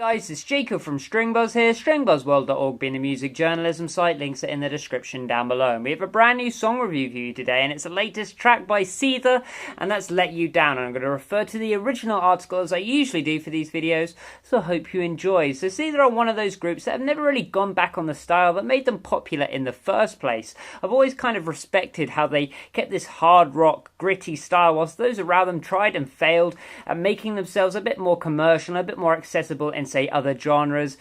Guys, it's Jacob from StringBuzz here, stringbuzzworld.org being a music journalism site, links are in the description down below. And we have a brand new song review for you today, and it's the latest track by Seether, and that's Let You Down. And I'm going to refer to the original article as I usually do for these videos, so I hope you enjoy. So Seether are one of those groups that have never really gone back on the style that made them popular in the first place. I've always kind of respected how they kept this hard rock, gritty style, whilst those around them tried and failed at making themselves a bit more commercial, a bit more accessible in, say, other genres.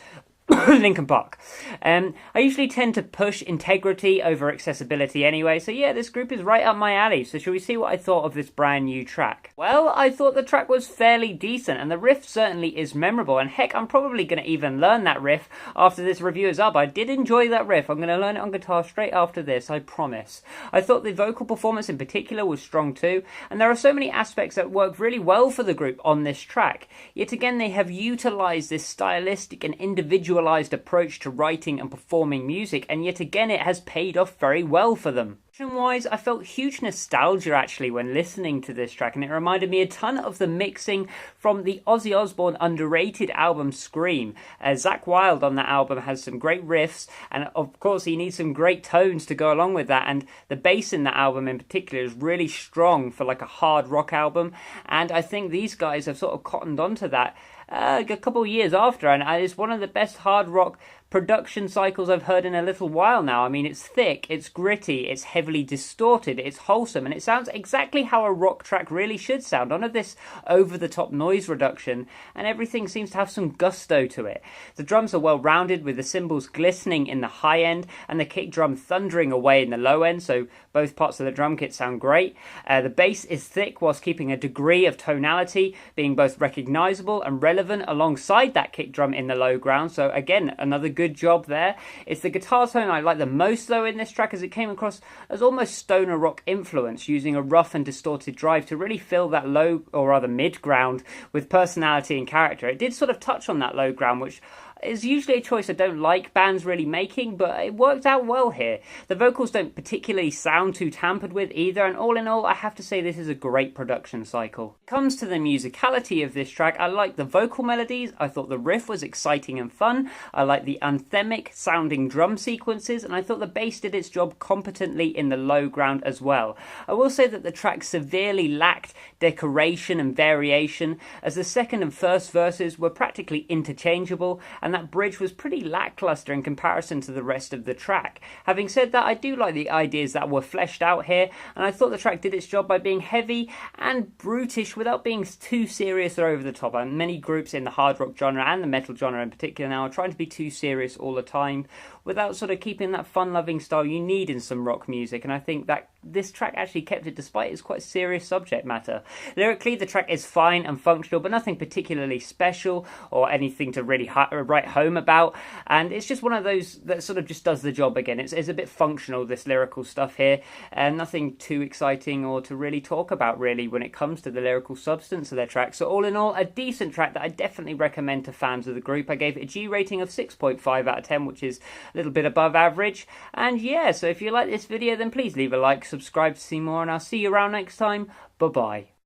Linkin Park. I usually tend to push integrity over accessibility anyway, so yeah, this group is right up my alley. So shall we see what I thought of this brand new track? Well, I thought the track was fairly decent, and the riff certainly is memorable, and heck, I'm probably going to even learn that riff after this review is up. I did enjoy that riff. I'm going to learn it on guitar straight after this, I promise. I thought the vocal performance in particular was strong too, and there are so many aspects that work really well for the group on this track. Yet again, they have utilised this stylistic and individualized approach to writing and performing music, and yet again it has paid off very well for them. Wise, I felt huge nostalgia actually when listening to this track, and it reminded me a ton of the mixing from the Ozzy Osbourne underrated album Scream. Zakk Wylde on that album has some great riffs, and of course he needs some great tones to go along with that, and the bass in that album in particular is really strong for like a hard rock album, and I think these guys have sort of cottoned onto that a couple of years after, and it's one of the best hard rock production cycles I've heard in a little while now. I mean, it's thick, it's gritty, it's heavily distorted, it's wholesome, and it sounds exactly how a rock track really should sound. None of this over-the-top noise reduction, and everything seems to have some gusto to it. The drums are well rounded, with the cymbals glistening in the high end and the kick drum thundering away in the low end, so both parts of the drum kit sound great. The bass is thick whilst keeping a degree of tonality, being both recognisable and relevant alongside that kick drum in the low ground, so again, another good job there. It's the guitar tone I like the most though in this track, as it came across as almost stoner rock influence, using a rough and distorted drive to really fill that low, or rather mid ground, with personality and character. It did sort of touch on that low ground, which is usually a choice I don't like bands really making, but it worked out well here. The vocals don't particularly sound too tampered with either, and all in all, I have to say this is a great production cycle. When it comes to the musicality of this track, I like the vocal melodies, I thought the riff was exciting and fun, I like the anthemic sounding drum sequences, and I thought the bass did its job competently in the low ground as well. I will say that the track severely lacked decoration and variation, as the second and first verses were practically interchangeable, and that bridge was pretty lackluster in comparison to the rest of the track. Having said that, I do like the ideas that were fleshed out here, and I thought the track did its job by being heavy and brutish without being too serious or over the top. And many groups in the hard rock genre and the metal genre in particular now are trying to be too serious all the time without sort of keeping that fun-loving style you need in some rock music, and I think that this track actually kept it despite its quite serious subject matter. Lyrically, the track is fine and functional, but nothing particularly special or anything to really write home about, and it's just one of those that sort of just does the job again. It's a bit functional, this lyrical stuff here, and nothing too exciting or to really talk about really when it comes to the lyrical substance of their track. So all in all, a decent track that I definitely recommend to fans of the group. I gave it a G rating of 6.5 out of 10, which is a little bit above average. And yeah, so if you like this video, then please leave a like, subscribe to see more, and I'll see you around next time. Bye bye.